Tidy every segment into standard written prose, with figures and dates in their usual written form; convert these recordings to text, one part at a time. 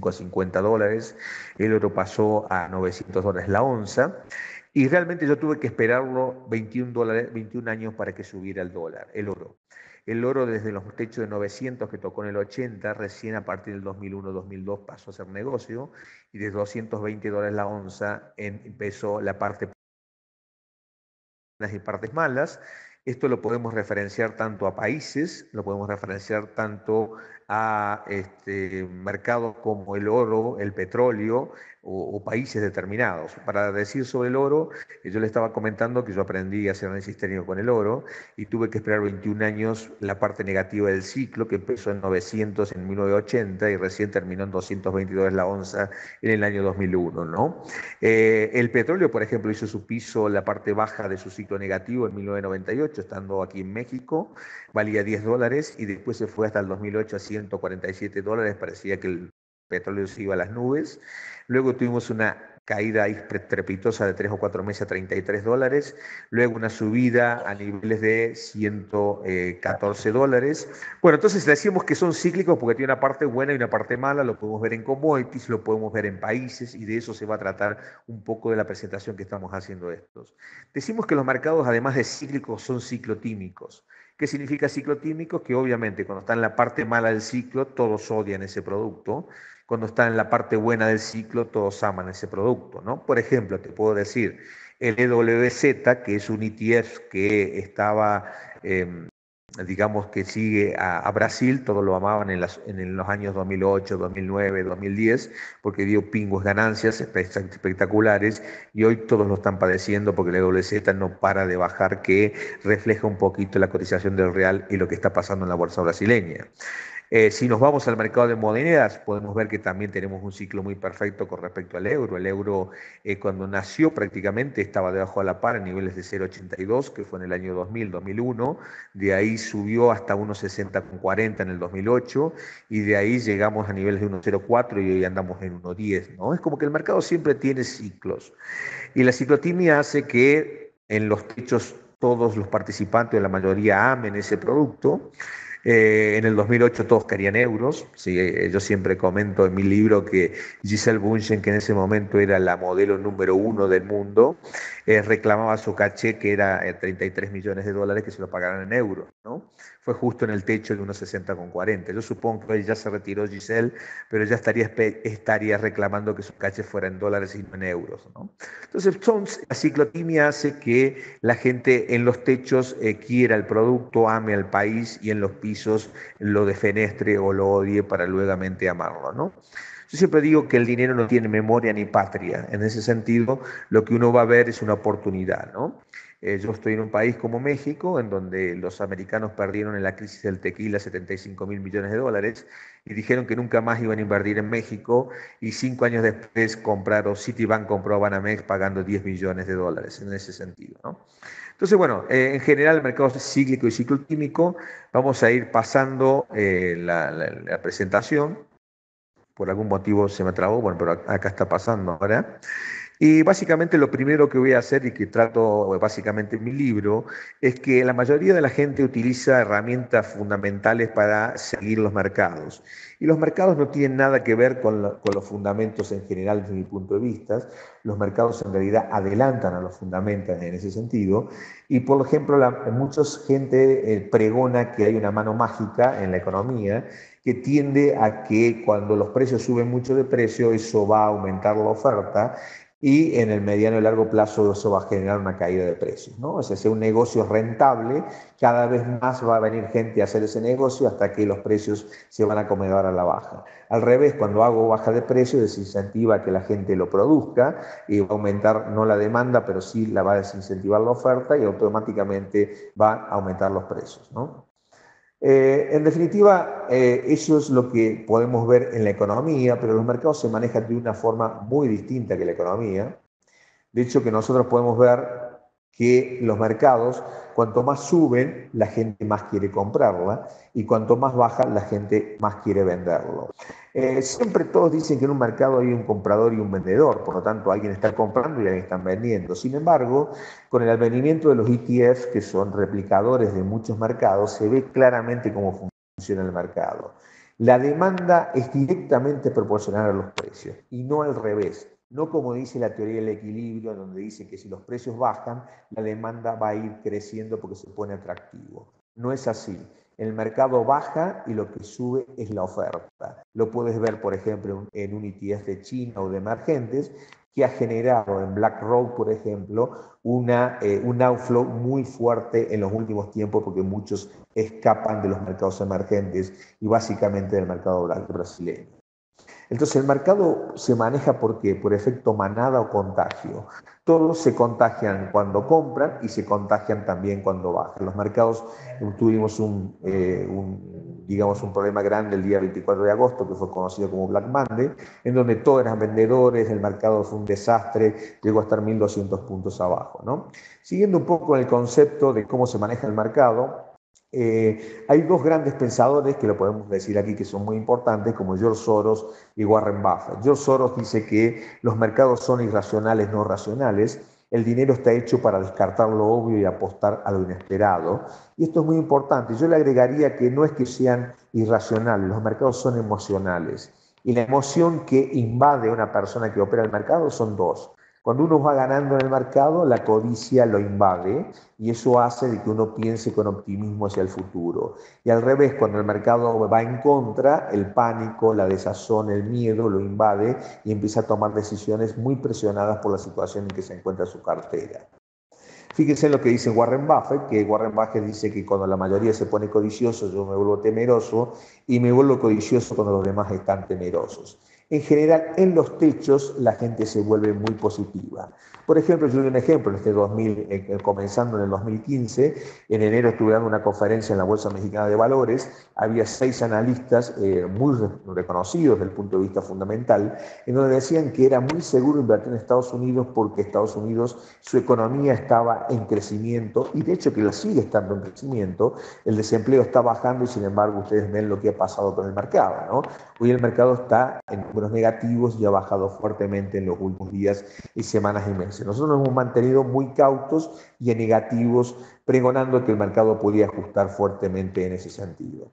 45 a 50 dólares, el oro pasó a 900 dólares la onza, y realmente yo tuve que esperarlo 21 dólares, 21 años para que subiera el dólar, el oro. El oro desde los techos de 900 que tocó en el 80, recién a partir del 2001-2002 pasó a ser negocio, y de 220 dólares la onza empezó la parte buenas y partes malas. Esto lo podemos referenciar tanto a países, lo podemos referenciar tanto a mercados como el oro, el petróleo o países determinados. Para decir sobre el oro, yo le estaba comentando que yo aprendí a hacer análisis técnico con el oro y tuve que esperar 21 años la parte negativa del ciclo, que empezó en 900 en 1980 y recién terminó en 222 la onza en el año 2001, ¿no? El petróleo, por ejemplo, hizo su piso, la parte baja de su ciclo negativo en 1998, estando aquí en México, valía 10 dólares y después se fue hasta el 2008 a 147 dólares, parecía que el petróleo se iba a las nubes. Luego tuvimos una caída estrepitosa de 3 o 4 meses a 33 dólares, luego una subida a niveles de 114 dólares. Bueno, entonces decíamos que son cíclicos porque tiene una parte buena y una parte mala, lo podemos ver en commodities, lo podemos ver en países, y de eso se va a tratar un poco de la presentación que estamos haciendo de estos. Decimos que los mercados, además de cíclicos, son ciclotímicos. ¿Qué significa ciclotímico? Que obviamente cuando está en la parte mala del ciclo, todos odian ese producto. Cuando está en la parte buena del ciclo, todos aman ese producto, ¿no? Por ejemplo, te puedo decir, el EWZ, que es un ETF que estaba, digamos que sigue a Brasil, todos lo amaban en los años 2008, 2009, 2010, porque dio pingües ganancias espectaculares, y hoy todos lo están padeciendo porque el EWZ no para de bajar, que refleja un poquito la cotización del real y lo que está pasando en la bolsa brasileña. Si nos vamos al mercado de monedas, podemos ver que también tenemos un ciclo muy perfecto con respecto al euro. El euro, cuando nació prácticamente estaba debajo de la par en niveles de 0,82, que fue en el año 2000, 2001. De ahí subió hasta 1,60,40 en el 2008, y de ahí llegamos a niveles de 1,04 y hoy andamos en 1,10, ¿no? Es como que el mercado siempre tiene ciclos. Y la ciclotimia hace que en los techos todos los participantes, la mayoría, amen ese producto. En el 2008 todos querían euros. Sí, yo siempre comento en mi libro que Giselle Bündchen, que en ese momento era la modelo número uno del mundo, reclamaba su caché, que era 33 millones de dólares, que se lo pagaran en euros, ¿no? Fue justo en el techo de 1,60,40. Yo supongo que hoy ya se retiró Giselle, pero ya estaría reclamando que su caché fuera en dólares y no en euros, ¿no? Entonces, la ciclotimia hace que la gente en los techos quiera el producto, ame al país, y en los pisos lo defenestre o lo odie para luego amarlo, ¿no? Yo siempre digo que el dinero no tiene memoria ni patria. En ese sentido, lo que uno va a ver es una oportunidad, ¿no? Yo estoy en un país como México, en donde los americanos perdieron en la crisis del tequila 75.000 millones de dólares y dijeron que nunca más iban a invertir en México, y 5 años después compraron, Citibank compró a Banamex pagando 10 millones de dólares en ese sentido, ¿no? Entonces, bueno, en general el mercado es cíclico y cicloquímico. Vamos a ir pasando la presentación. Por algún motivo se me trabó, bueno, pero acá está pasando ahora. Y básicamente lo primero que voy a hacer, y que trato básicamente en mi libro, es que la mayoría de la gente utiliza herramientas fundamentales para seguir los mercados. Y los mercados no tienen nada que ver con los fundamentos en general desde mi punto de vista. Los mercados en realidad adelantan a los fundamentos en ese sentido. Y por ejemplo, mucha gente pregona que hay una mano mágica en la economía que tiende a que cuando los precios suben mucho de precio, eso va a aumentar la oferta, y en el mediano y largo plazo eso va a generar una caída de precios, ¿no? O sea, si un negocio es rentable, cada vez más va a venir gente a hacer ese negocio hasta que los precios se van a acomodar a la baja. Al revés, cuando hago baja de precios, desincentiva que la gente lo produzca, y va a aumentar no la demanda, pero sí la va a desincentivar la oferta, y automáticamente va a aumentar los precios, ¿no? En definitiva, eso es lo que podemos ver en la economía, pero los mercados se manejan de una forma muy distinta que la economía. De hecho, que nosotros podemos ver que los mercados, cuanto más suben, la gente más quiere comprarla, y cuanto más baja, la gente más quiere venderlo. Siempre todos dicen que en un mercado hay un comprador y un vendedor, por lo tanto alguien está comprando y alguien está vendiendo. Sin embargo, con el advenimiento de los ETF, que son replicadores de muchos mercados, se ve claramente cómo funciona el mercado. La demanda es directamente proporcional a los precios y no al revés. No como dice la teoría del equilibrio, donde dice que si los precios bajan, la demanda va a ir creciendo porque se pone atractivo. No es así. El mercado baja y lo que sube es la oferta. Lo puedes ver, por ejemplo, en un ETF de China o de emergentes, que ha generado en BlackRock, por ejemplo, un outflow muy fuerte en los últimos tiempos porque muchos escapan de los mercados emergentes y básicamente del mercado brasileño. Entonces el mercado se maneja ¿por qué? Por efecto manada o contagio. Todos se contagian cuando compran y se contagian también cuando bajan. Los mercados tuvimos digamos, un problema grande el día 24 de agosto, que fue conocido como Black Monday, en donde todos eran vendedores, el mercado fue un desastre, llegó a estar 1.200 puntos abajo, ¿no? Siguiendo un poco el concepto de cómo se maneja el mercado, hay dos grandes pensadores que lo podemos decir aquí que son muy importantes, como George Soros y Warren Buffett. George Soros dice que los mercados son irracionales, no racionales. El dinero está hecho para descartar lo obvio y apostar a lo inesperado. Y esto es muy importante. Yo le agregaría que no es que sean irracionales, los mercados son emocionales. Y la emoción que invade a una persona que opera el mercado son dos. Cuando uno va ganando en el mercado, la codicia lo invade y eso hace de que uno piense con optimismo hacia el futuro. Y al revés, cuando el mercado va en contra, el pánico, la desazón, el miedo lo invade y empieza a tomar decisiones muy presionadas por la situación en que se encuentra su cartera. Fíjense en lo que dice Warren Buffett, que Warren Buffett dice que cuando la mayoría se pone codicioso, yo me vuelvo temeroso y me vuelvo codicioso cuando los demás están temerosos. En general, en los techos la gente se vuelve muy positiva. Por ejemplo, yo doy un ejemplo, en este 2000, comenzando en el 2015, en enero estuve dando una conferencia en la Bolsa Mexicana de Valores, había 6 analistas muy reconocidos desde el punto de vista fundamental, en donde decían que era muy seguro invertir en Estados Unidos porque Estados Unidos, su economía estaba en crecimiento y de hecho que lo sigue estando en crecimiento, el desempleo está bajando y sin embargo ustedes ven lo que ha pasado con el mercado, ¿no? Hoy el mercado está en números negativos y ha bajado fuertemente en los últimos días y semanas y meses. Nosotros nos hemos mantenido muy cautos y negativos, pregonando que el mercado podía ajustar fuertemente en ese sentido.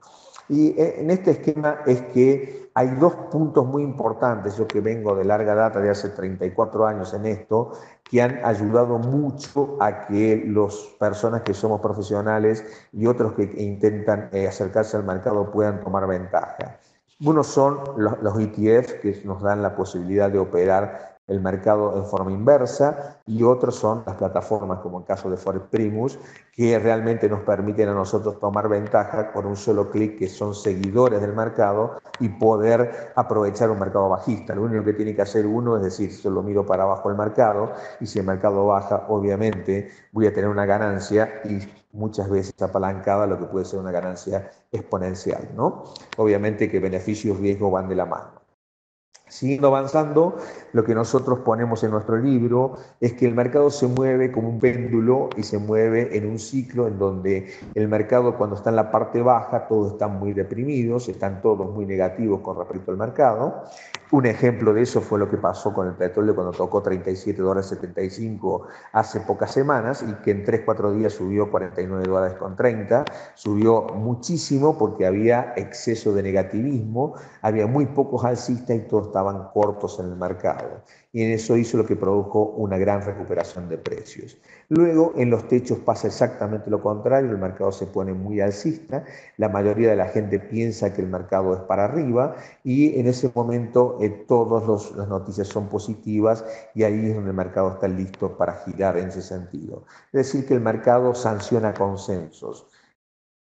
Y en este esquema es que hay dos puntos muy importantes, yo que vengo de larga data, de hace 34 años en esto, que han ayudado mucho a que las personas que somos profesionales y otros que intentan acercarse al mercado puedan tomar ventaja. Unos son los ETF que nos dan la posibilidad de operar el mercado en forma inversa y otros son las plataformas como el caso de Forex Primus que realmente nos permiten a nosotros tomar ventaja con un solo clic, que son seguidores del mercado, y poder aprovechar un mercado bajista. Lo único que tiene que hacer uno es decir, yo lo miro para abajo el mercado y si el mercado baja, obviamente voy a tener una ganancia y muchas veces apalancada, lo que puede ser una ganancia exponencial, ¿no? Obviamente que beneficio y riesgo van de la mano. Siguiendo avanzando, lo que nosotros ponemos en nuestro libro es que el mercado se mueve como un péndulo y se mueve en un ciclo en donde el mercado, cuando está en la parte baja, todos están muy deprimidos, están todos muy negativos con respecto al mercado. Un ejemplo de eso fue lo que pasó con el petróleo cuando tocó $37.75 hace pocas semanas y que en 3-4 días subió $49.30. Subió muchísimo porque había exceso de negativismo, había muy pocos alcistas y todos estaban cortos en el mercado. Y en eso hizo lo que produjo una gran recuperación de precios. Luego, en los techos pasa exactamente lo contrario, el mercado se pone muy alcista, la mayoría de la gente piensa que el mercado es para arriba y en ese momento todas las noticias son positivas y ahí es donde el mercado está listo para girar en ese sentido. Es decir, que el mercado sanciona consensos.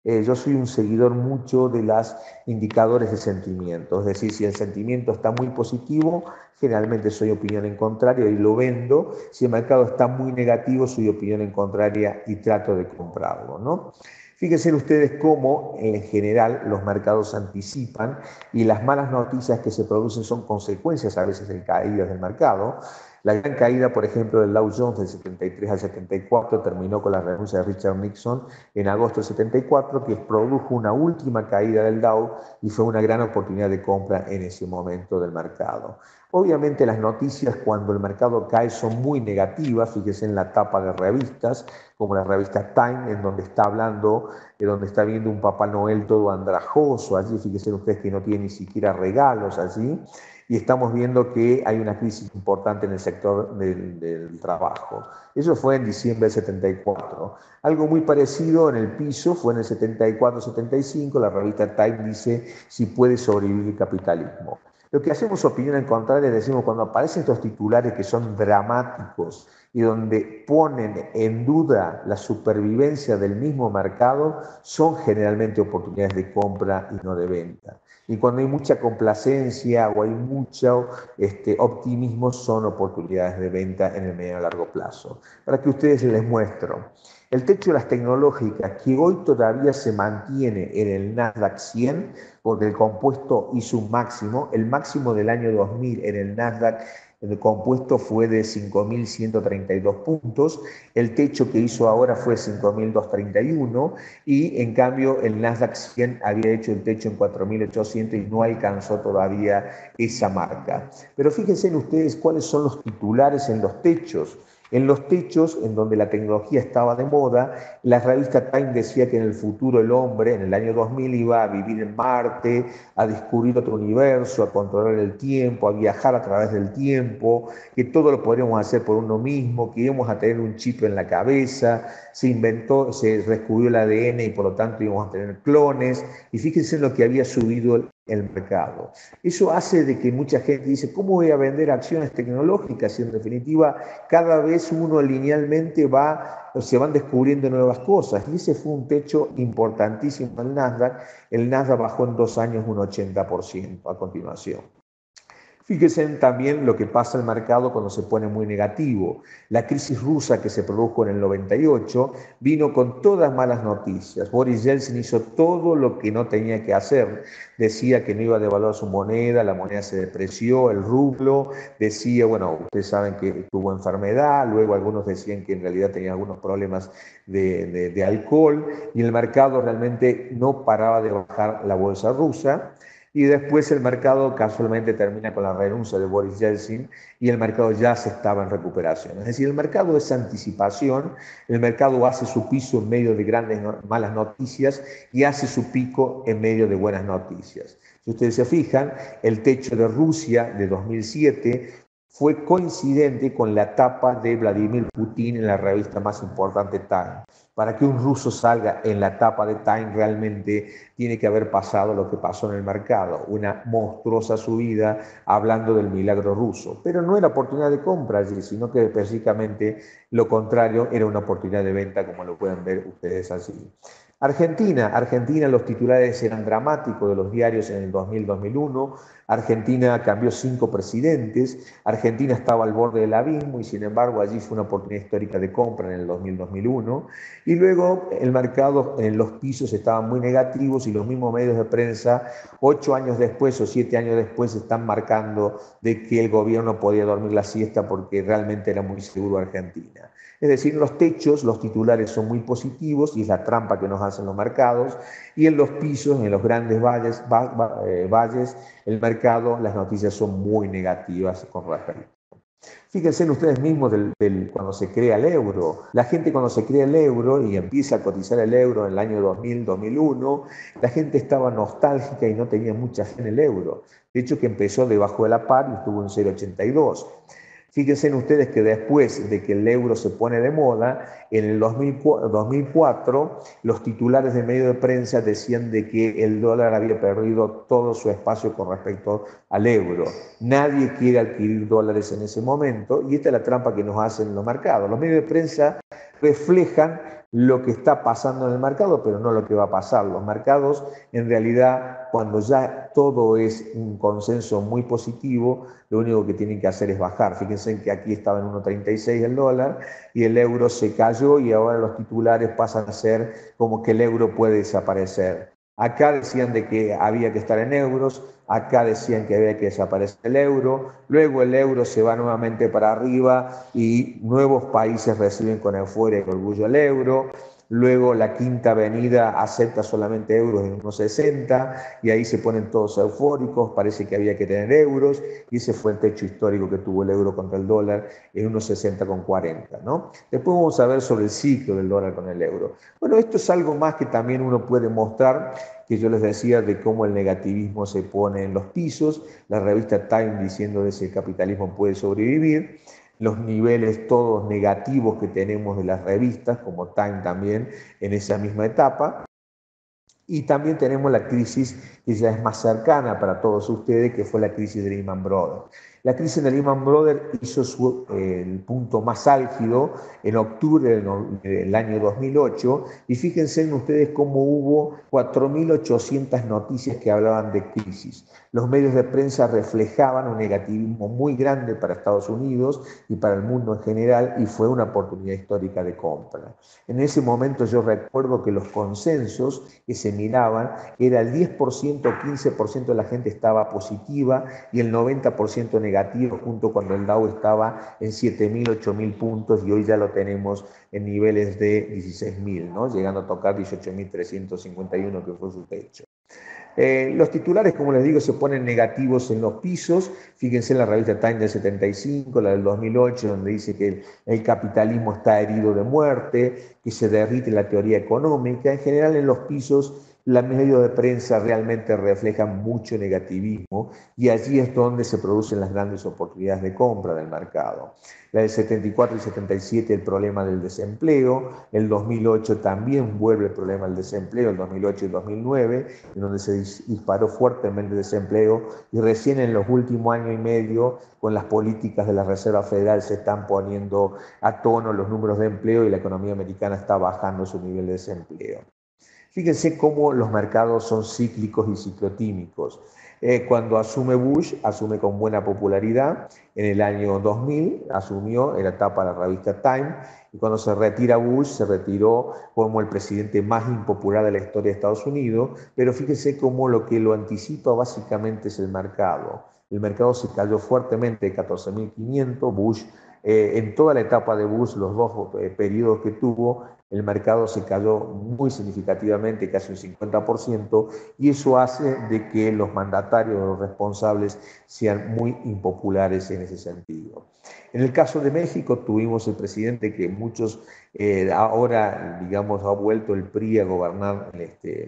Yo soy un seguidor mucho de los indicadores de sentimiento, es decir, si el sentimiento está muy positivo, generalmente soy opinión en contraria y lo vendo. Si el mercado está muy negativo, soy opinión en contraria y trato de comprarlo, ¿no? Fíjense ustedes cómo en general los mercados anticipan y las malas noticias que se producen son consecuencias a veces de caídas del mercado. La gran caída, por ejemplo, del Dow Jones del 73 al 74 terminó con la renuncia de Richard Nixon en agosto del 74, que produjo una última caída del Dow y fue una gran oportunidad de compra en ese momento del mercado. Obviamente las noticias cuando el mercado cae son muy negativas, fíjense en la tapa de revistas, como la revista Time, en donde está hablando, donde está viendo un Papá Noel todo andrajoso, allí fíjense ustedes que no tiene ni siquiera regalos allí, y estamos viendo que hay una crisis importante en el sector del trabajo. Eso fue en diciembre del 74. Algo muy parecido en el piso fue en el 74-75, la revista Time dice si puede sobrevivir el capitalismo. Lo que hacemos opinión en contraria, decimos cuando aparecen estos titulares que son dramáticos y donde ponen en duda la supervivencia del mismo mercado, son generalmente oportunidades de compra y no de venta. Y cuando hay mucha complacencia o hay mucho optimismo, son oportunidades de venta en el medio y largo plazo. Para que ustedes les muestro. El techo de las tecnológicas, que hoy todavía se mantiene en el Nasdaq 100, porque el compuesto hizo un máximo, el máximo del año 2000 en el Nasdaq, el compuesto fue de 5.132 puntos, el techo que hizo ahora fue 5.231 y en cambio el Nasdaq 100 había hecho el techo en 4.800 y no alcanzó todavía esa marca. Pero fíjense en ustedes cuáles son los titulares en los techos. En los techos, en donde la tecnología estaba de moda, la revista Time decía que en el futuro el hombre, en el año 2000, iba a vivir en Marte, a descubrir otro universo, a controlar el tiempo, a viajar a través del tiempo, que todo lo podríamos hacer por uno mismo, que íbamos a tener un chip en la cabeza, se descubrió el ADN y por lo tanto íbamos a tener clones, y fíjense en lo que había subido el mercado. Eso hace de que mucha gente dice, ¿cómo voy a vender acciones tecnológicas? Y en definitiva, cada vez uno linealmente se van descubriendo nuevas cosas. Y ese fue un techo importantísimo en el Nasdaq. El Nasdaq bajó en 2 años un 80% a continuación. Fíjense también lo que pasa en el mercado cuando se pone muy negativo. La crisis rusa que se produjo en el 98 vino con todas malas noticias. Boris Yeltsin hizo todo lo que no tenía que hacer. Decía que no iba a devaluar su moneda, la moneda se depreció, el rublo. Decía, bueno, ustedes saben que tuvo enfermedad, luego algunos decían que en realidad tenía algunos problemas de alcohol y el mercado realmente no paraba de bajar la bolsa rusa. Y después el mercado casualmente termina con la renuncia de Boris Yeltsin y el mercado ya se estaba en recuperación. Es decir, el mercado es anticipación, el mercado hace su piso en medio de grandes malas noticias y hace su pico en medio de buenas noticias. Si ustedes se fijan, el techo de Rusia de 2007 fue coincidente con la tapa de Vladimir Putin en la revista más importante Time. Para que un ruso salga en la tapa de Time realmente tiene que haber pasado lo que pasó en el mercado, una monstruosa subida hablando del milagro ruso. Pero no era oportunidad de compra allí, sino que específicamente lo contrario era una oportunidad de venta, como lo pueden ver ustedes allí. Argentina, los titulares eran dramáticos de los diarios en el 2000-2001. Argentina cambió 5 presidentes. Argentina estaba al borde del abismo y sin embargo allí fue una oportunidad histórica de compra en el 2000-2001. Y luego el mercado en los pisos estaban muy negativos y los mismos medios de prensa 8 años después o 7 años después están marcando de que el gobierno podía dormir la siesta porque realmente era muy seguro Argentina. Es decir, en los techos los titulares son muy positivos y es la trampa que nos hacen los mercados, y en los pisos, en los grandes valles, el mercado, las noticias son muy negativas con respecto. Fíjense en ustedes mismos cuando se crea el euro. La gente cuando se crea el euro y empieza a cotizar el euro en el año 2000, 2001, la gente estaba nostálgica y no tenía mucha fe en el euro. De hecho, que empezó debajo de la par y estuvo en 0,82. Fíjense en ustedes que después de que el euro se pone de moda, en el 2004 los titulares de medios de prensa decían de que el dólar había perdido todo su espacio con respecto al euro. Nadie quiere adquirir dólares en ese momento y esta es la trampa que nos hacen los mercados. Los medios de prensa reflejan lo que está pasando en el mercado, pero no lo que va a pasar. Los mercados, en realidad, cuando ya todo es un consenso muy positivo, lo único que tienen que hacer es bajar. Fíjense que aquí estaba en 1,36 el dólar y el euro se cayó y ahora los titulares pasan a ser como que el euro puede desaparecer. Acá decían de que había que estar en euros, acá decían que había que desaparecer el euro, luego el euro se va nuevamente para arriba y nuevos países reciben con euforia y orgullo el euro. Luego la Quinta Avenida acepta solamente euros en 1,60 y ahí se ponen todos eufóricos, parece que había que tener euros y ese fue el techo histórico que tuvo el euro contra el dólar en 1,60,40, ¿no? Después vamos a ver sobre el ciclo del dólar con el euro. Bueno, esto es algo más que también uno puede mostrar, que yo les decía de cómo el negativismo se pone en los pisos, la revista Time diciendo de si el capitalismo puede sobrevivir, los niveles todos negativos que tenemos de las revistas, como Time también, en esa misma etapa. Y también tenemos la crisis que ya es más cercana para todos ustedes, que fue la crisis de Lehman Brothers. La crisis de Lehman Brothers hizo el punto más álgido en octubre del año 2008 y fíjense en ustedes cómo hubo 4.800 noticias que hablaban de crisis. Los medios de prensa reflejaban un negativismo muy grande para Estados Unidos y para el mundo en general y fue una oportunidad histórica de compra. En ese momento yo recuerdo que los consensos que se miraban era el 10% o 15% de la gente estaba positiva y el 90% negativo, junto cuando el Dow estaba en 7.000, 8.000 puntos y hoy ya lo tenemos en niveles de 16.000, ¿no? Llegando a tocar 18.351 que fue su techo. Los titulares, como les digo, se ponen negativos en los pisos. Fíjense en la revista Time del 75, la del 2008, donde dice que el capitalismo está herido de muerte, que se derrite la teoría económica. En general, en los pisos, los medios de prensa realmente reflejan mucho negativismo y allí es donde se producen las grandes oportunidades de compra del mercado. La del 74 y 77, el problema del desempleo. El 2008 también vuelve el problema del desempleo, el 2008 y 2009, en donde se disparó fuertemente el desempleo y recién en los últimos años y medio, con las políticas de la Reserva Federal, se están poniendo a tono los números de empleo y la economía americana está bajando su nivel de desempleo. Fíjense cómo los mercados son cíclicos y ciclotímicos. Cuando asume Bush, asume con buena popularidad. En el año 2000 asumió, era tapa de la revista Time, y cuando se retira Bush, se retiró como el presidente más impopular de la historia de Estados Unidos, pero fíjense cómo lo que lo anticipa básicamente es el mercado. El mercado se cayó fuertemente de 14.500, Bush, en toda la etapa de Bush, los dos periodos que tuvo, el mercado se cayó muy significativamente, casi un 50%, y eso hace de que los mandatarios, los responsables, sean muy impopulares en ese sentido. En el caso de México tuvimos el presidente que muchos ahora, digamos, ha vuelto el PRI a gobernar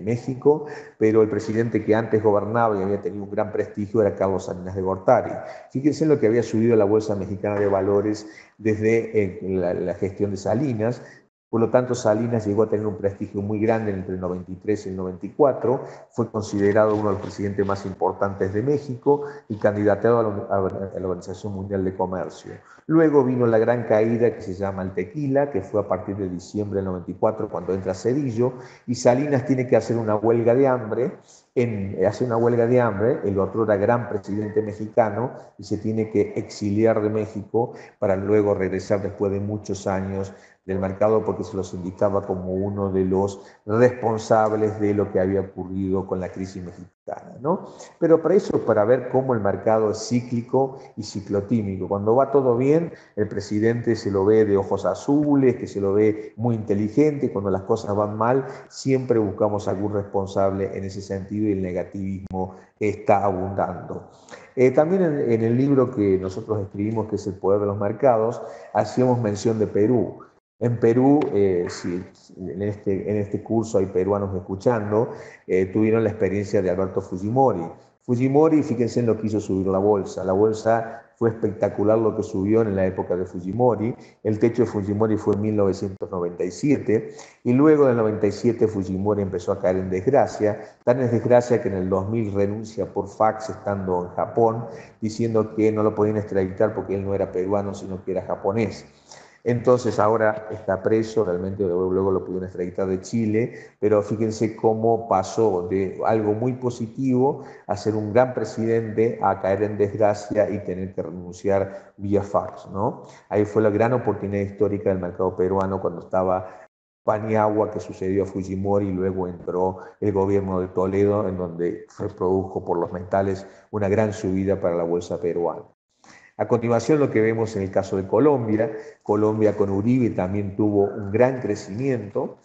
México, pero el presidente que antes gobernaba y había tenido un gran prestigio era Carlos Salinas de Gortari. Fíjense en lo que había subido la Bolsa Mexicana de Valores desde la gestión de Salinas. Por lo tanto, Salinas llegó a tener un prestigio muy grande entre el 93 y el 94, fue considerado uno de los presidentes más importantes de México y candidateado a la Organización Mundial de Comercio. Luego vino la gran caída que se llama el tequila, que fue a partir de diciembre del 94 cuando entra Zedillo, y Salinas tiene que hacer una huelga de hambre. Hace una huelga de hambre, el otro era gran presidente mexicano y se tiene que exiliar de México para luego regresar después de muchos años del mercado porque se los indicaba como uno de los responsables de lo que había ocurrido con la crisis mexicana, ¿no? Pero para eso, para ver cómo el mercado es cíclico y ciclotímico. Cuando va todo bien, el presidente se lo ve de ojos azules, que se lo ve muy inteligente, cuando las cosas van mal, siempre buscamos algún responsable en ese sentido y el negativismo está abundando. También en el libro que nosotros escribimos, que es El Poder de los Mercados, hacíamos mención de Perú. En Perú, si en este curso hay peruanos escuchando, tuvieron la experiencia de Alberto Fujimori. Fujimori, fíjense en lo que hizo subir la bolsa. La bolsa fue espectacular lo que subió en la época de Fujimori. El techo de Fujimori fue en 1997 y luego del 97 Fujimori empezó a caer en desgracia, tan en desgracia que en el 2000 renuncia por fax estando en Japón, diciendo que no lo podían extraditar porque él no era peruano, sino que era japonés. Entonces ahora está preso, realmente luego lo pudieron extraditar de Chile, pero fíjense cómo pasó de algo muy positivo a ser un gran presidente a caer en desgracia y tener que renunciar vía fax, ¿no? Ahí fue la gran oportunidad histórica del mercado peruano cuando estaba Paniagua que sucedió a Fujimori y luego entró el gobierno de Toledo, en donde se produjo por los metales una gran subida para la bolsa peruana. A continuación, lo que vemos en el caso de Colombia, Colombia con Uribe también tuvo un gran crecimiento.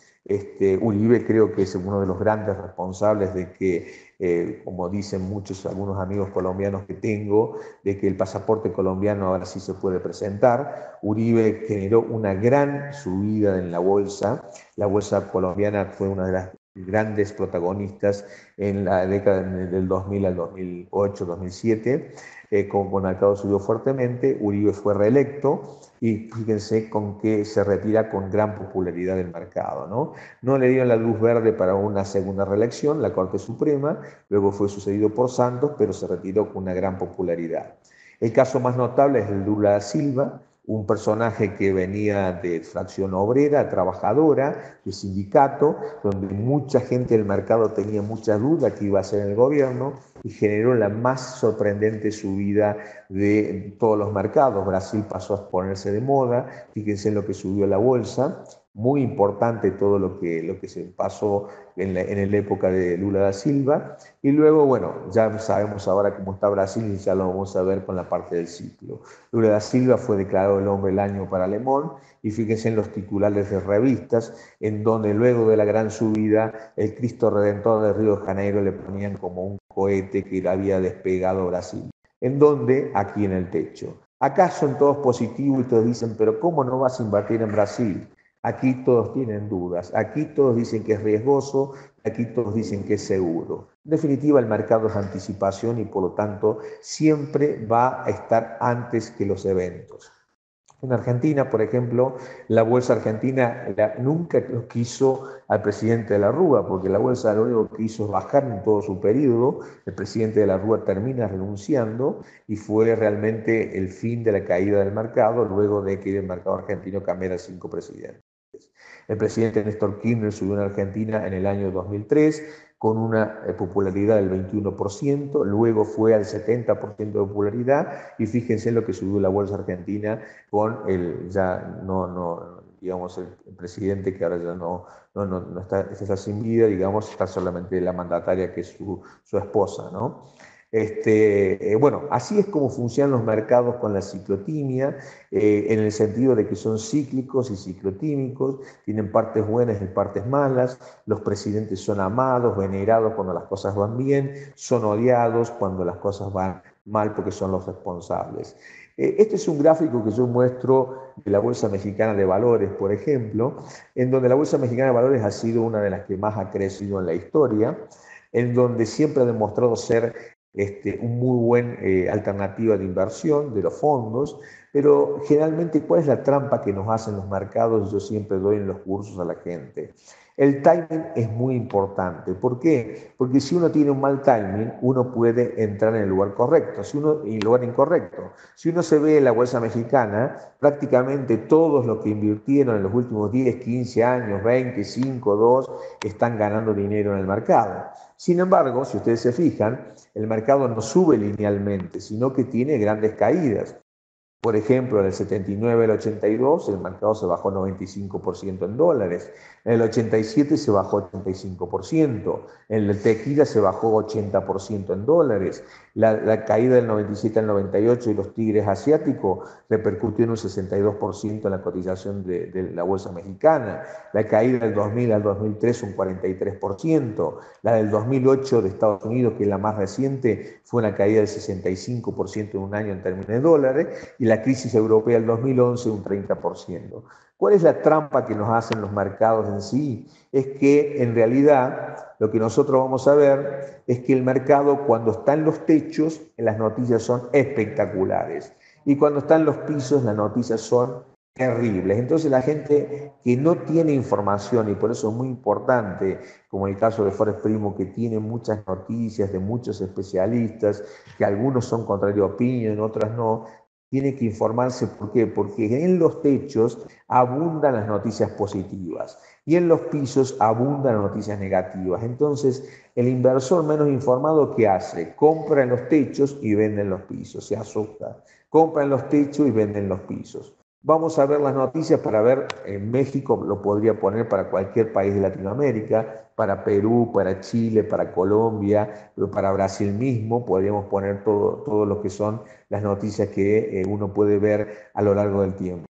Uribe creo que es uno de los grandes responsables de que, como dicen algunos amigos colombianos que tengo, de que el pasaporte colombiano ahora sí se puede presentar. Uribe generó una gran subida en la bolsa. La bolsa colombiana fue una de las grandes protagonistas en la década del 2000 al 2008, 2007. Como el mercado subió fuertemente, Uribe fue reelecto y fíjense con que se retira con gran popularidad del mercado, ¿no? No le dieron la luz verde para una segunda reelección, la Corte Suprema, luego fue sucedido por Santos, pero se retiró con una gran popularidad. El caso más notable es el de Lula da Silva, un personaje que venía de fracción obrera, trabajadora, de sindicato, donde mucha gente del mercado tenía mucha duda que iba a ser el gobierno y generó la más sorprendente subida de todos los mercados. Brasil pasó a ponerse de moda, fíjense en lo que subió la bolsa. Muy importante todo lo que se pasó en la época de Lula da Silva. Y luego, bueno, ya sabemos ahora cómo está Brasil y ya lo vamos a ver con la parte del ciclo. Lula da Silva fue declarado el hombre del año para Le Monde y fíjense en los titulares de revistas, en donde luego de la gran subida, el Cristo Redentor de Río de Janeiro le ponían como un cohete que había despegado Brasil. ¿En dónde? Aquí en el techo. Acá son todos positivos y todos dicen, pero ¿cómo no vas a invertir en Brasil? Aquí todos tienen dudas, aquí todos dicen que es riesgoso, aquí todos dicen que es seguro. En definitiva, el mercado es anticipación y por lo tanto siempre va a estar antes que los eventos. En Argentina, por ejemplo, la bolsa argentina nunca quiso al presidente de la Rúa, porque la bolsa lo único que hizo es bajar en todo su periodo. El presidente de la Rúa termina renunciando y fue realmente el fin de la caída del mercado, luego de que el mercado argentino cambiara 5 presidentes. El presidente Néstor Kirchner subió en Argentina en el año 2003 con una popularidad del 21%, luego fue al 70% de popularidad y fíjense en lo que subió la bolsa argentina con el digamos, el presidente que ahora ya no está sin vida, digamos, está solamente la mandataria que es su esposa, ¿no? Bueno, así es como funcionan los mercados con la ciclotimia, en el sentido de que son cíclicos y ciclotímicos, tienen partes buenas y partes malas, los presidentes son amados, venerados cuando las cosas van bien, son odiados cuando las cosas van mal porque son los responsables. Este es un gráfico que yo muestro de la Bolsa Mexicana de Valores, por ejemplo, en donde la Bolsa Mexicana de Valores ha sido una de las que más ha crecido en la historia, en donde siempre ha demostrado ser un muy buen alternativa de inversión de los fondos, pero generalmente, ¿cuál es la trampa que nos hacen los mercados? Yo siempre doy en los cursos a la gente. El timing es muy importante. ¿Por qué? Porque si uno tiene un mal timing, uno puede entrar en el lugar correcto, en el lugar incorrecto. Si uno se ve en la bolsa mexicana, prácticamente todos los que invirtieron en los últimos 10, 15 años, 20, 5, 2, están ganando dinero en el mercado. Sin embargo, si ustedes se fijan, el mercado no sube linealmente, sino que tiene grandes caídas. Por ejemplo, en el 79 al 82 el mercado se bajó 95% en dólares, en el 87 se bajó 85%, en el tequila se bajó 80% en dólares, la caída del 97 al 98 de los tigres asiáticos repercutió en un 62% en la cotización de la bolsa mexicana, la caída del 2000 al 2003 un 43%, la del 2008 de Estados Unidos, que es la más reciente, fue una caída del 65% en un año en términos de dólares, y la crisis europea del 2011 un 30%. ¿Cuál es la trampa que nos hacen los mercados en sí? Es que en realidad lo que nosotros vamos a ver es que el mercado cuando está en los techos, las noticias son espectaculares. Y cuando está en los pisos, las noticias son terribles. Entonces la gente que no tiene información, y por eso es muy importante, como el caso de Forex Primo, que tiene muchas noticias de muchos especialistas, que algunos son contrarios a opinión, otras no, tiene que informarse. ¿Por qué? Porque en los techos abundan las noticias positivas y en los pisos abundan las noticias negativas. Entonces, el inversor menos informado, ¿qué hace? Compra en los techos y vende en los pisos, se asusta. Compra en los techos y vende en los pisos. Vamos a ver las noticias para ver, en México lo podría poner para cualquier país de Latinoamérica, para Perú, para Chile, para Colombia, para Brasil mismo, podríamos poner todo lo que son las noticias que uno puede ver a lo largo del tiempo.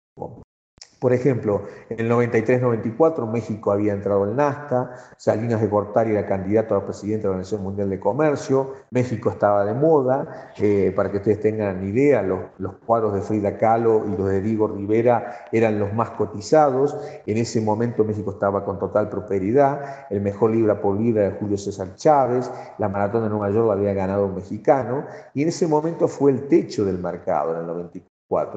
Por ejemplo, en el 93-94 México había entrado al NAFTA, Salinas de Gortari era candidato a presidente de la Organización Mundial de Comercio, México estaba de moda, para que ustedes tengan idea, los cuadros de Frida Kahlo y los de Diego Rivera eran los más cotizados, en ese momento México estaba con total prosperidad, el mejor libra por libra de Julio César Chávez, la maratón de Nueva York la había ganado un mexicano, y en ese momento fue el techo del mercado en el 94.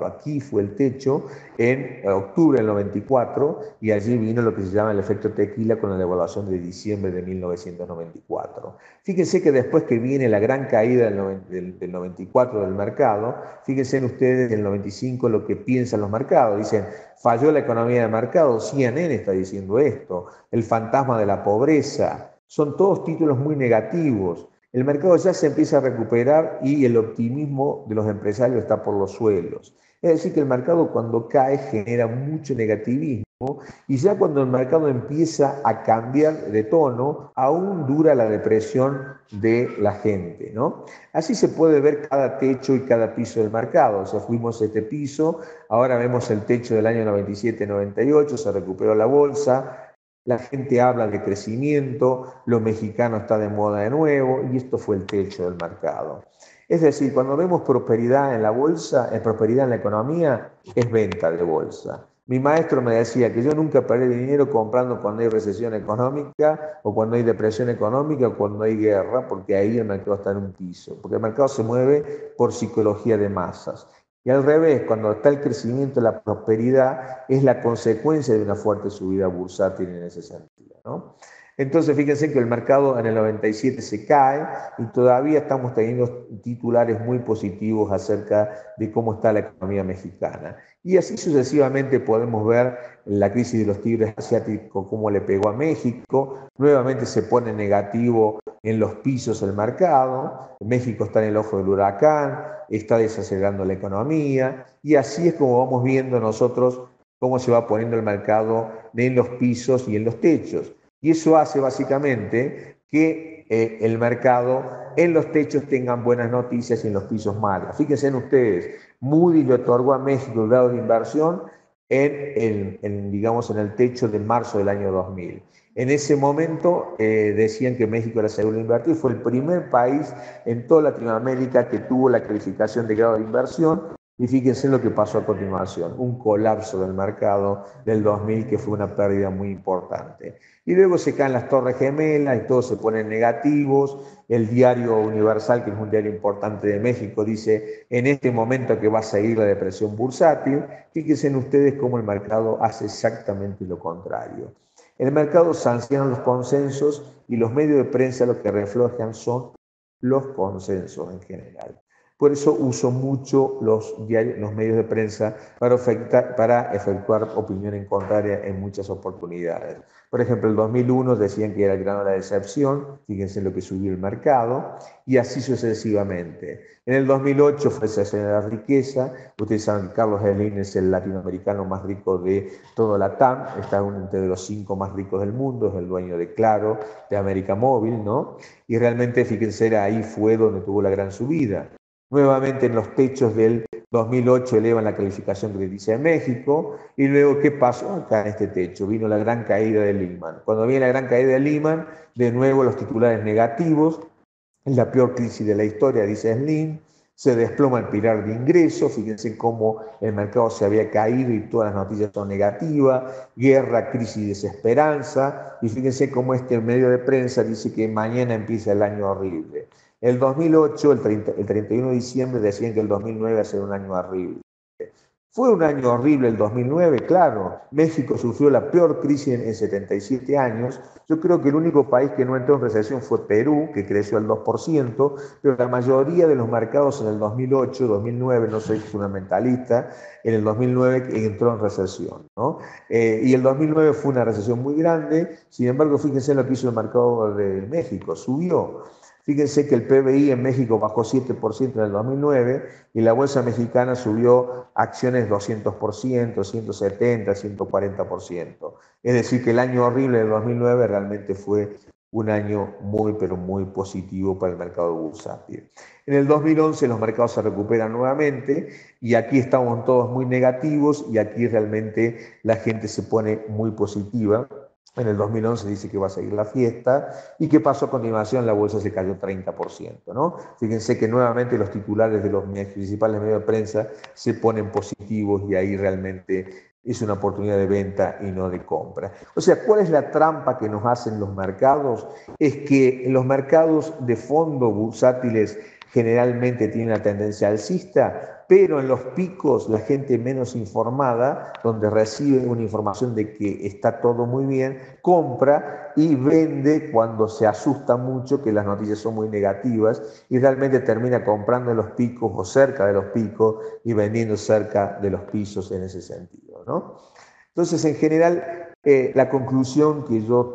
Aquí fue el techo en octubre del 94 y allí vino lo que se llama el efecto tequila con la devaluación de diciembre de 1994. Fíjense que después que viene la gran caída del 94 del mercado, fíjense en ustedes en el 95 lo que piensan los mercados. Dicen, falló la economía de mercado, CNN está diciendo esto, el fantasma de la pobreza, son todos títulos muy negativos. El mercado ya se empieza a recuperar y el optimismo de los empresarios está por los suelos. Es decir, que el mercado cuando cae genera mucho negativismo y ya cuando el mercado empieza a cambiar de tono, aún dura la depresión de la gente, ¿no? Así se puede ver cada techo y cada piso del mercado. O sea, fuimos a este piso, ahora vemos el techo del año 97-98, se recuperó la bolsa, la gente habla de crecimiento, lo mexicano está de moda de nuevo y esto fue el techo del mercado. Es decir, cuando vemos prosperidad en la bolsa, prosperidad en la economía, es venta de bolsa. Mi maestro me decía que yo nunca perdí dinero comprando cuando hay recesión económica o cuando hay depresión económica o cuando hay guerra, porque ahí el mercado está en un piso, porque el mercado se mueve por psicología de masas. Y al revés, cuando está el crecimiento, la prosperidad es la consecuencia de una fuerte subida bursátil en ese sentido, ¿no? Entonces, fíjense que el mercado en el 97 se cae y todavía estamos teniendo titulares muy positivos acerca de cómo está la economía mexicana. Y así sucesivamente podemos ver la crisis de los tigres asiáticos, cómo le pegó a México, nuevamente se pone negativo en los pisos el mercado, México está en el ojo del huracán, está desacelerando la economía y así es como vamos viendo nosotros cómo se va poniendo el mercado en los pisos y en los techos. Y eso hace básicamente que el mercado en los techos tengan buenas noticias y en los pisos malas. Fíjense en ustedes, Moody's le otorgó a México el grado de inversión digamos, en el techo de marzo del año 2000. En ese momento decían que México era seguro de invertir, fue el primer país en toda Latinoamérica que tuvo la calificación de grado de inversión y fíjense lo que pasó a continuación, un colapso del mercado del 2000 que fue una pérdida muy importante. Y luego se caen las Torres Gemelas y todos se ponen negativos. El diario Universal, que es un diario importante de México, dice en este momento que va a seguir la depresión bursátil. Fíjense en ustedes cómo el mercado hace exactamente lo contrario. El mercado sanciona los consensos y los medios de prensa lo que reflejan son los consensos en general. Por eso uso mucho los medios de prensa para efectuar opinión en contraria en muchas oportunidades. Por ejemplo, en el 2001 decían que era el grano de la decepción, fíjense lo que subió el mercado, y así sucesivamente. En el 2008 fue esa la riqueza, ustedes saben que Carlos Slim es el latinoamericano más rico de todo la TAM, está entre los 5 más ricos del mundo, es el dueño de Claro, de América Móvil, ¿no? Y realmente, fíjense, ahí fue donde tuvo la gran subida. Nuevamente en los techos del 2008 elevan la calificación crediticia de México y luego ¿qué pasó acá en este techo? Vino la gran caída de Lehman. Cuando viene la gran caída de Lehman, de nuevo los titulares negativos, es la peor crisis de la historia, dice Slim, se desploma el pilar de ingresos, fíjense cómo el mercado se había caído y todas las noticias son negativas, guerra, crisis, desesperanza, y fíjense cómo este medio de prensa dice que mañana empieza el año horrible. El 2008, el 31 de diciembre, decían que el 2009 va a ser un año horrible. Fue un año horrible el 2009, claro. México sufrió la peor crisis en 77 años. Yo creo que el único país que no entró en recesión fue Perú, que creció al 2%, pero la mayoría de los mercados en el 2008, 2009, no soy fundamentalista, en el 2009 entró en recesión, ¿no? Y el 2009 fue una recesión muy grande, sin embargo, fíjense en lo que hizo el mercado de México, subió. Fíjense que el PBI en México bajó 7% en el 2009 y la bolsa mexicana subió acciones 200%, 170%, 140%. Es decir, que el año horrible del 2009 realmente fue un año muy, pero muy positivo para el mercado bursátil. En el 2011 los mercados se recuperan nuevamente y aquí estamos todos muy negativos y aquí realmente la gente se pone muy positiva. En el 2011 dice que va a seguir la fiesta. ¿Y qué pasó a continuación? La bolsa se cayó 30%, ¿no? Fíjense que nuevamente los titulares de los principales medios de prensa se ponen positivos y ahí realmente es una oportunidad de venta y no de compra. O sea, ¿cuál es la trampa que nos hacen los mercados? Es que en los mercados de fondo bursátiles generalmente tienen una tendencia alcista, pero en los picos la gente menos informada, donde recibe una información de que está todo muy bien, compra y vende cuando se asusta mucho que las noticias son muy negativas y realmente termina comprando en los picos o cerca de los picos y vendiendo cerca de los pisos en ese sentido, ¿no? Entonces, en general, la conclusión que yo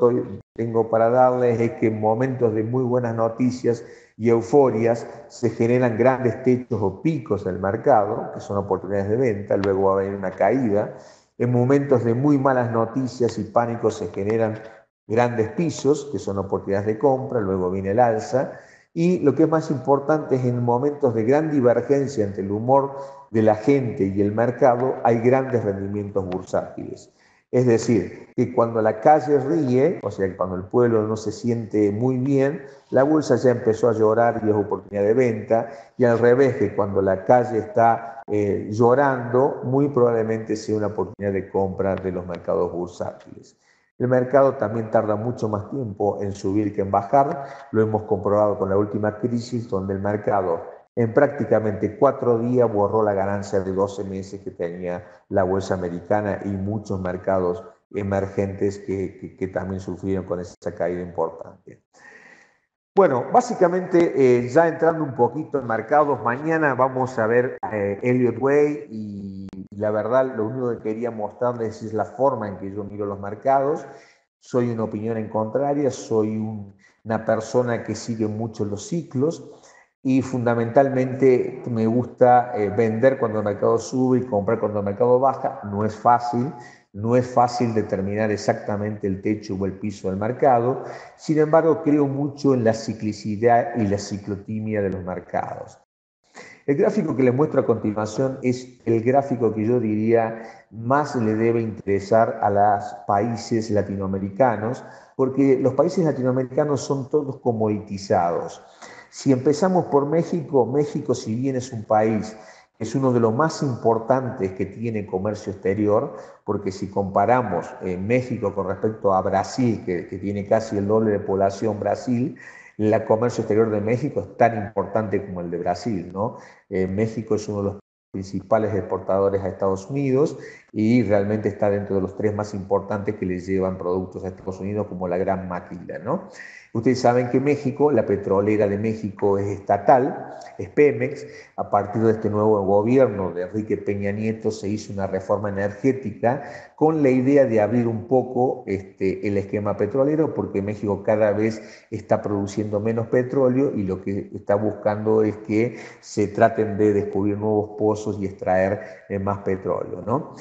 tengo para darles es que en momentos de muy buenas noticias y euforias se generan grandes techos o picos del mercado, que son oportunidades de venta, luego va a venir una caída. En momentos de muy malas noticias y pánico se generan grandes pisos, que son oportunidades de compra, luego viene el alza. Y lo que es más importante es en momentos de gran divergencia entre el humor de la gente y el mercado, hay grandes rendimientos bursátiles. Es decir, que cuando la calle ríe, o sea, que cuando el pueblo no se siente muy bien, la bolsa ya empezó a llorar y es oportunidad de venta, y al revés, que cuando la calle está llorando, muy probablemente sea una oportunidad de compra de los mercados bursátiles. El mercado también tarda mucho más tiempo en subir que en bajar, lo hemos comprobado con la última crisis, donde el mercado en prácticamente 4 días borró la ganancia de 12 meses que tenía la bolsa americana y muchos mercados emergentes que también sufrieron con esa caída importante. Bueno, básicamente ya entrando un poquito en mercados, mañana vamos a ver Elliott Way y la verdad lo único que quería mostrarles es la forma en que yo miro los mercados. Soy una opinión en contraria, soy una persona que sigue mucho los ciclos y fundamentalmente me gusta vender cuando el mercado sube y comprar cuando el mercado baja. No es fácil. No es fácil determinar exactamente el techo o el piso del mercado, sin embargo creo mucho en la ciclicidad y la ciclotimia de los mercados. El gráfico que les muestro a continuación es el gráfico que yo diría más le debe interesar a los países latinoamericanos, porque los países latinoamericanos son todos comoditizados. Si empezamos por México, México si bien es un país es uno de los más importantes que tiene comercio exterior, porque si comparamos México con respecto a Brasil, que tiene casi el doble de población Brasil, el comercio exterior de México es tan importante como el de Brasil, ¿no? México es uno de los principales exportadores a Estados Unidos y realmente está dentro de los 3 más importantes que les llevan productos a Estados Unidos como la gran maquila, ¿no? Ustedes saben que México, la petrolera de México es estatal, es Pemex. A partir de este nuevo gobierno de Enrique Peña Nieto se hizo una reforma energética con la idea de abrir un poco el esquema petrolero, porque México cada vez está produciendo menos petróleo y lo que está buscando es que se traten de descubrir nuevos pozos y extraer más petróleo, ¿no?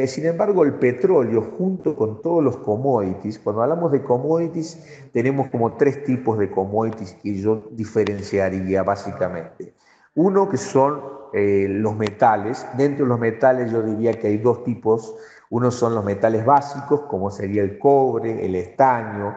Sin embargo, el petróleo junto con todos los commodities, cuando hablamos de commodities tenemos como 3 tipos de commodities que yo diferenciaría básicamente. Uno que son los metales. Dentro de los metales yo diría que hay 2 tipos. Uno son los metales básicos, como sería el cobre, el estaño,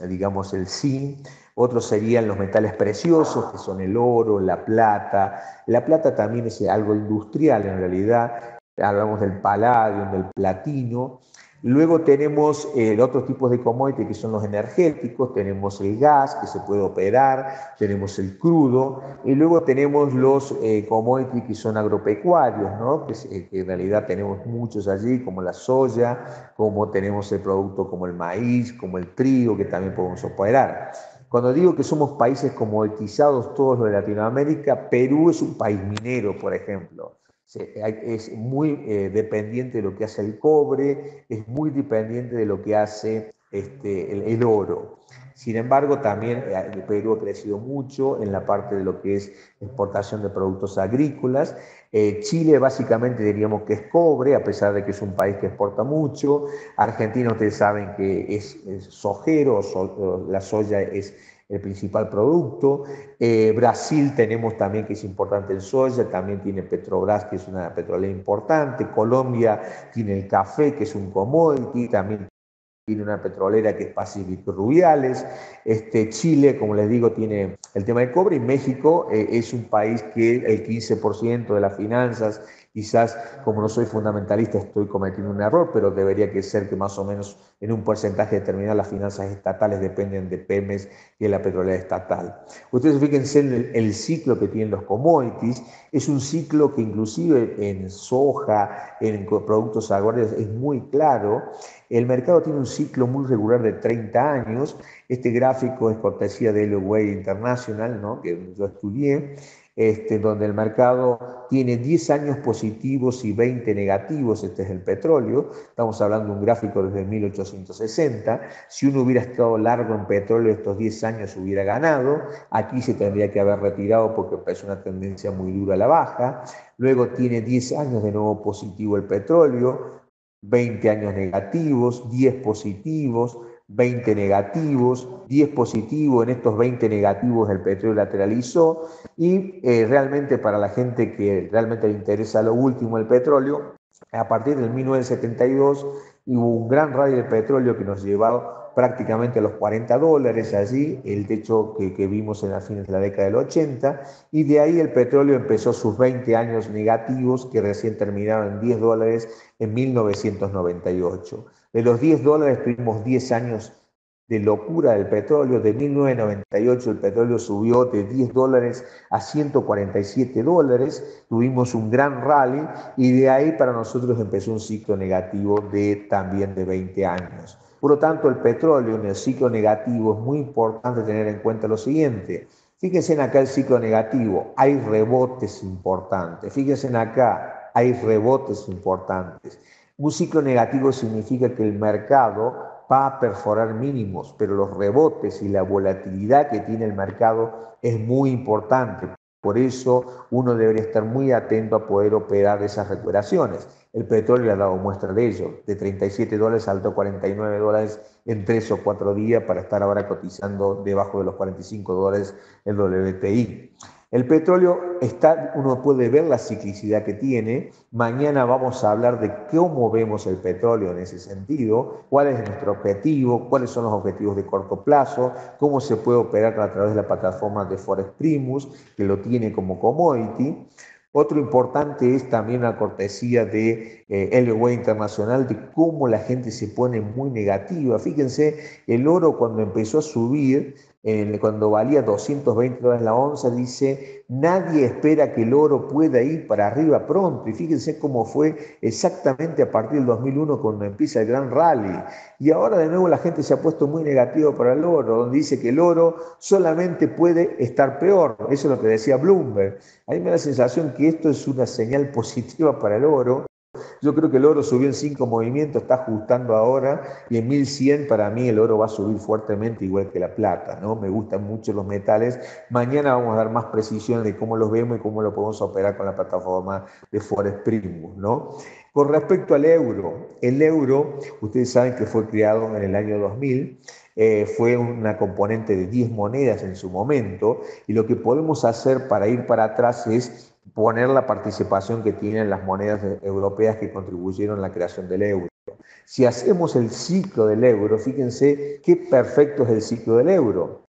digamos el zinc. Otros serían los metales preciosos, que son el oro, la plata. La plata también es algo industrial en realidad. Hablamos del paladio, del platino. Luego tenemos otros tipos de commodities que son los energéticos, tenemos el gas que se puede operar, tenemos el crudo, y luego tenemos los commodities que son agropecuarios, ¿no? Que en realidad tenemos muchos allí, como la soya, como tenemos el producto como el maíz, como el trigo, que también podemos operar. Cuando digo que somos países comoditizados todos los de Latinoamérica, Perú es un país minero, por ejemplo. Es muy dependiente de lo que hace el cobre, es muy dependiente de lo que hace el oro. Sin embargo, también el Perú ha crecido mucho en la parte de lo que es exportación de productos agrícolas. Chile básicamente diríamos que es cobre, a pesar de que es un país que exporta mucho. Argentina, ustedes saben que es sojero, la soya es el principal producto. Brasil tenemos también que es importante en soya, también tiene Petrobras, que es una petrolera importante. Colombia tiene el café, que es un commodity, también tiene una petrolera que es Pacific Rubiales. Chile, como les digo, tiene el tema del cobre, y México es un país que el 15% de las finanzas, quizás como no soy fundamentalista estoy cometiendo un error, pero debería que ser que más o menos en un porcentaje determinado las finanzas estatales dependen de Pemex y de la petrolera estatal. Ustedes fíjense en el ciclo que tienen los commodities, es un ciclo que inclusive en soja, en productos agrarios es muy claro. El mercado tiene un ciclo muy regular de 30 años. Este gráfico es cortesía de Eleway International, ¿no?, que yo estudié, donde el mercado tiene 10 años positivos y 20 negativos. Este es el petróleo. Estamos hablando de un gráfico desde 1860. Si uno hubiera estado largo en petróleo estos 10 años hubiera ganado. Aquí se tendría que haber retirado porque empezó una tendencia muy dura a la baja. Luego tiene 10 años de nuevo positivo el petróleo, 20 años negativos, 10 positivos, 20 negativos, 10 positivos. En estos 20 negativos el petróleo lateralizó y realmente para la gente que realmente le interesa lo último, el petróleo, a partir del 1972 hubo un gran rally del petróleo que nos llevó prácticamente a los $40 allí, el techo que vimos en las fines de la década del 80, y de ahí el petróleo empezó sus 20 años negativos que recién terminaron en $10 en 1998. De los $10 tuvimos 10 años de locura del petróleo. De 1998 el petróleo subió de $10 a $147, tuvimos un gran rally y de ahí para nosotros empezó un ciclo negativo también de 20 años. Por lo tanto, el petróleo en el ciclo negativo es muy importante tener en cuenta lo siguiente. Fíjense en acá el ciclo negativo, hay rebotes importantes. Fíjense en acá, hay rebotes importantes. Un ciclo negativo significa que el mercado va a perforar mínimos, pero los rebotes y la volatilidad que tiene el mercado es muy importante. Por eso uno debería estar muy atento a poder operar esas recuperaciones. El petróleo ha dado muestra de ello. De $37 saltó a $49 en 3 o 4 días para estar ahora cotizando debajo de los $45 el WTI. El petróleo uno puede ver la ciclicidad que tiene. Mañana vamos a hablar de cómo vemos el petróleo en ese sentido, cuál es nuestro objetivo, cuáles son los objetivos de corto plazo, cómo se puede operar a través de la plataforma de Forex Primus, que lo tiene como commodity. Otro importante es también la cortesía de Eleway Internacional, de cómo la gente se pone muy negativa. Fíjense, el oro cuando empezó a subir, cuando valía $220 la onza, dice, nadie espera que el oro pueda ir para arriba pronto. Y fíjense cómo fue exactamente a partir del 2001 cuando empieza el gran rally. Y ahora de nuevo la gente se ha puesto muy negativa para el oro, donde dice que el oro solamente puede estar peor. Eso es lo que decía Bloomberg. A mí me da la sensación que esto es una señal positiva para el oro. Yo creo que el oro subió en 5 movimientos, está ajustando ahora, y en 1100 para mí el oro va a subir fuertemente igual que la plata, ¿no? Me gustan mucho los metales. Mañana vamos a dar más precisión de cómo los vemos y cómo lo podemos operar con la plataforma de Forex Primus, ¿no? Con respecto al euro, el euro, ustedes saben que fue creado en el año 2000, fue una componente de 10 monedas en su momento, y lo que podemos hacer para ir para atrás es poner la participación que tienen las monedas europeas que contribuyeron a la creación del euro. Si hacemos el ciclo del euro, fíjense qué perfecto es el ciclo del euro.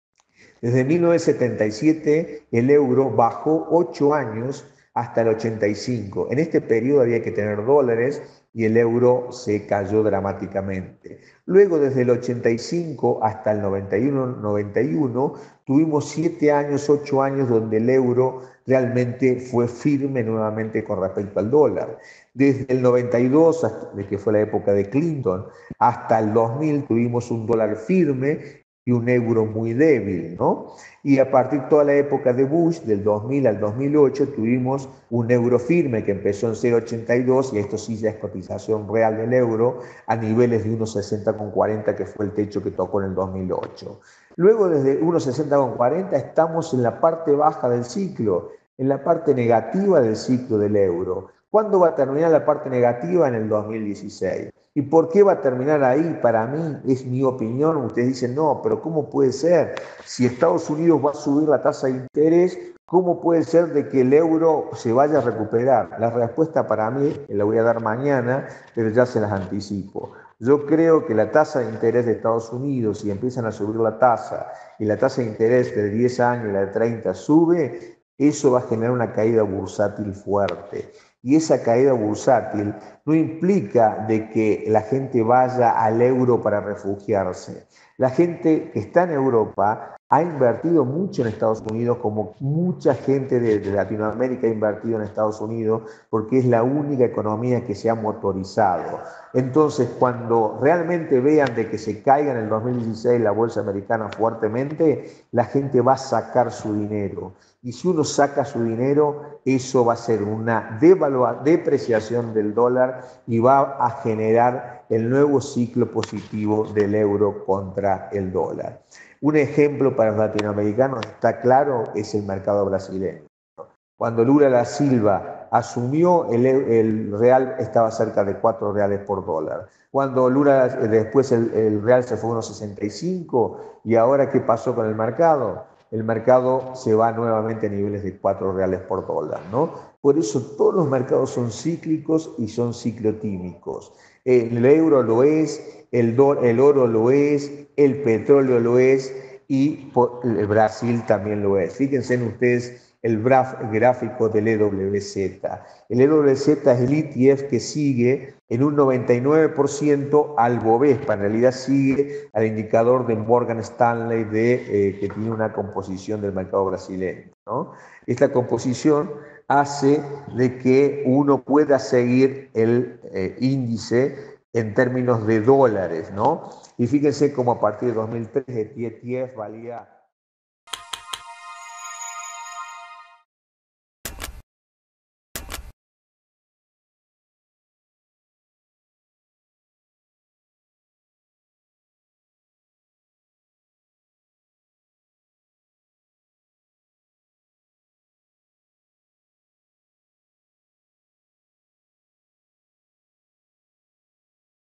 Desde 1977 el euro bajó 8 años hasta el 85. En este periodo había que tener dólares y el euro se cayó dramáticamente. Luego, desde el 85 hasta el 91, tuvimos 7 años, 8 años donde el euro realmente fue firme nuevamente con respecto al dólar. Desde el 92, que fue la época de Clinton, hasta el 2000 tuvimos un dólar firme y un euro muy débil, ¿no? Y a partir de toda la época de Bush, del 2000 al 2008, tuvimos un euro firme que empezó en 0,82 y esto sí ya es cotización real del euro a niveles de 1,60,40 que fue el techo que tocó en el 2008. Luego desde 1,60,40 estamos en la parte baja del ciclo, en la parte negativa del ciclo del euro. ¿Cuándo va a terminar la parte negativa? En el 2016. ¿Y por qué va a terminar ahí? Para mí, es mi opinión. Ustedes dicen, no, pero ¿cómo puede ser? Si Estados Unidos va a subir la tasa de interés, ¿cómo puede ser de que el euro se vaya a recuperar? La respuesta para mí, la voy a dar mañana, pero ya se las anticipo. Yo creo que la tasa de interés de Estados Unidos, si empiezan a subir la tasa y la tasa de interés de 10 años y la de 30 sube, eso va a generar una caída bursátil fuerte. Y esa caída bursátil no implica de que la gente vaya al euro para refugiarse. La gente que está en Europa ha invertido mucho en Estados Unidos, como mucha gente de Latinoamérica ha invertido en Estados Unidos, porque es la única economía que se ha motorizado. Entonces, cuando realmente vean de que se caiga en el 2016 la bolsa americana fuertemente, la gente va a sacar su dinero. Y si uno saca su dinero, eso va a ser una depreciación del dólar y va a generar el nuevo ciclo positivo del euro contra el dólar. Un ejemplo para los latinoamericanos está claro, es el mercado brasileño. Cuando Lula da Silva asumió, el real estaba cerca de 4 reales por dólar. Cuando Lula, después el real se fue a unos 65, y ahora ¿qué pasó con el mercado? El mercado se va nuevamente a niveles de 4 reales por dólar, ¿no? Por eso todos los mercados son cíclicos y son ciclotímicos. El euro lo es, el oro lo es, el petróleo lo es y el Brasil también lo es. Fíjense en ustedes el gráfico del EWZ. El EWZ es el ETF que sigue en un 99% al Bovespa, en realidad sigue al indicador de Morgan Stanley que tiene una composición del mercado brasileño, ¿no? Esta composición hace de que uno pueda seguir el índice en términos de dólares, ¿no? Y fíjense cómo a partir de 2003 el ETF valía